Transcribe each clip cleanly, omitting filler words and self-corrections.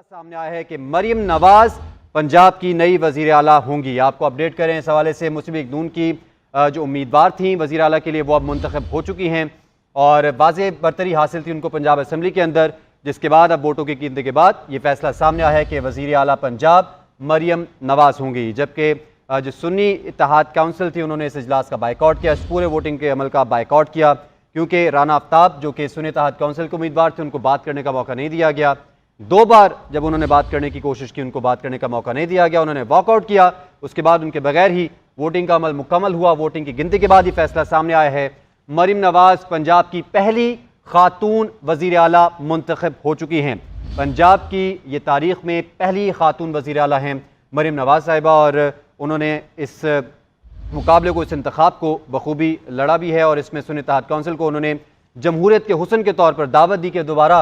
सामने आया है कि मरियम नवाज पंजाब की नई वजीर आला होंगी। आपको अपडेट करें इस हवाले से मुस्लिम लीग नून की जो उम्मीदवार थी वजीर आला के लिए वो अब मुंतखब हो चुकी हैं और वाज़ेह बरतरी हासिल थी उनको पंजाब असम्बली के अंदर, जिसके बाद अब वोटों की गिनती के बाद ये फैसला सामने आया है कि वजीर आला पंजाब मरियम नवाज होंगी। जबकि जो सुन्नी इत्तेहाद काउंसिल थी उन्होंने इस इजलास का बाइकआउट किया, इस पूरे वोटिंग के अमल का बाइकआउट किया, क्योंकि राना आफ्ताब जो कि सुन्नी इत्तेहाद काउंसिल के उम्मीदवार थे उनको बात करने का मौका नहीं दिया गया। दो बार जब उन्होंने बात करने की कोशिश की उनको बात करने का मौका नहीं दिया गया, उन्होंने वॉकआउट किया। उसके बाद उनके बगैर ही वोटिंग का अमल मुकम्मल हुआ। वोटिंग की गिनती के बाद ही फैसला सामने आया है, मरियम नवाज पंजाब की पहली खातून वजीर आला मुंतखब हो चुकी हैं। पंजाब की ये तारीख में पहली खातून वजीर आला हैं मरियम नवाज साहिबा, और उन्होंने इस मुकाबले को, इस इंतखाब को बखूबी लड़ा भी है और इसमें सुन्नी इत्तेहाद काउंसिल को उन्होंने जमहूरियत के हुस्न के तौर पर दावत दी कि दोबारा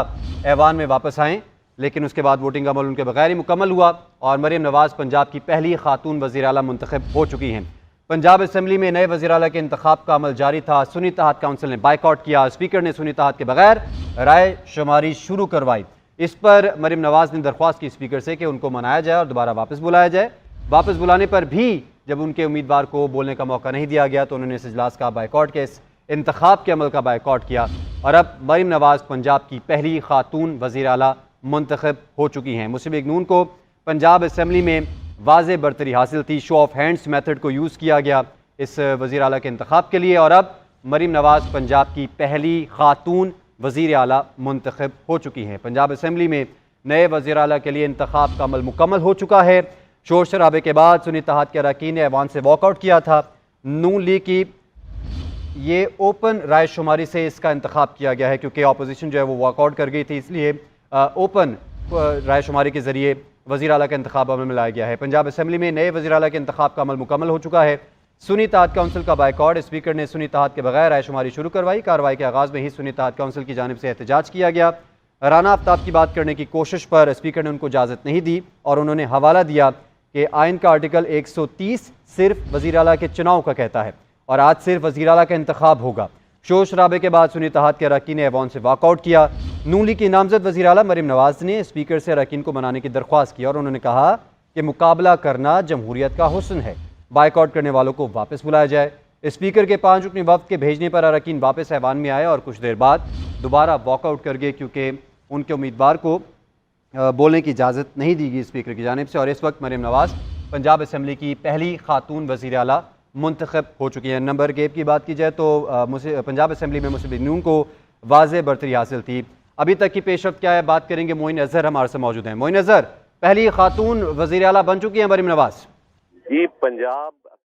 ऐवान में वापस आएँ। लेकिन उसके बाद वोटिंग का अमल उनके बगैर ही मुकम्मल हुआ और मरियम नवाज पंजाब की पहली खातून वज़ीर आला मुंतखब हो चुकी हैं। पंजाब असम्बली में नए वज़ीर आला के इंतखाब का अमल जारी था। सुन्नी इत्तेहाद काउंसिल ने बाइकआउट किया, स्पीकर ने सुन्नी इत्तेहाद के बगैर राय शुमारी शुरू करवाई। इस पर मरियम नवाज ने दरख्वास्त की स्पीकर से कि उनको मनाया जाए और दोबारा वापस बुलाया जाए। वापस बुलाने पर भी जब उनके उम्मीदवार को बोलने का मौका नहीं दिया गया तो उन्होंने इस इजलास का बाइकआउट किया, इस इंतखाब के अमल का बाइकआउट किया और अब मरियम नवाज पंजाब की पहली खातून वज़ीर आला मुंतखब हो चुकी हैं। मुस्लिम लीग नून को पंजाब असम्बली में वाज़ेह बरतरी हासिल थी, शो ऑफ हैंड्स मेथड को यूज़ किया गया इस वज़ीर आला के इंतखाब के लिए और अब मरियम नवाज पंजाब की पहली खातून वज़ीर आला मुंतखब हो चुकी हैं। पंजाब असम्बली में नए वज़ीर आला के लिए इंतखाब का अमल मुकम्मल हो चुका है। शोर शराबे के बाद सुन्नी इत्तेहाद के अरकान ने ऐवान से वॉकआउट किया था। नून लीग की ये ओपन राय शुमारी से इसका इंतखाब किया गया है, क्योंकि अपोजिशन जो है वो वॉकआउट कर गई थी, इसलिए ओपन राय शुमारी के जरिए वज़ीर आला का इंतखाब अमल में लाया गया है। पंजाब असम्बली में नए वज़ीर आला के इंतखाब का अमल मुकम्मल हो चुका है। सुन्नी इत्तेहाद काउंसिल का बाइकआउट, स्पीकर ने सुन्नी इत्तेहाद के बगैर राय शुमारी शुरू करवाई। कार्रवाई के आगाज़ में ही सुन्नी इत्तेहाद काउंसिल की जानिब से एहतजाज किया गया। राना आफ्ताब की बात करने की कोशिश पर स्पीकर ने उनको इजाज़त नहीं दी और उन्होंने हवाला दिया कि आइन का आर्टिकल 130 सिर्फ वज़ीर आला के चुनाव का कहता है और आज सिर्फ वज़ीर आला का इंतखाब होगा। शोर शराबे के बाद सुन्नी इत्तेहाद के अरकान ने ऐवान से वॉकआउट किया। नून लीग की नामजद वज़ीर आला मरियम नवाज ने स्पीकर से अरकान को मनाने की दरख्वास्त की और उन्होंने कहा कि मुकाबला करना जमहूरियत का हुस्न है, बाइकआउट करने वालों को वापस बुलाया जाए। स्पीकर के 5 रुकनी वफ़द के भेजने पर अरकान वापस ऐवान में आए और कुछ देर बाद दोबारा वॉकआउट कर गए, क्योंकि उनके उम्मीदवार को बोलने की इजाज़त नहीं दी गई स्पीकर की जानिब से। और इस वक्त मरियम नवाज पंजाब असम्बली की पहली खातून वज़ीर आला मुंतखब हो चुकी है। नंबर गेप की बात की जाए तो पंजाब असम्बली में मुस्लिम लीग नून को वाज़ेह बरतरी हासिल थी। अभी तक की पेशरफ्त क्या है, बात करेंगे। मोइन अजहर हमारे साथ मौजूद हैं। मोइन अजहर, पहली खातून वज़ीर आला बन चुकी हैं मरियम नवाज। जी, पंजाब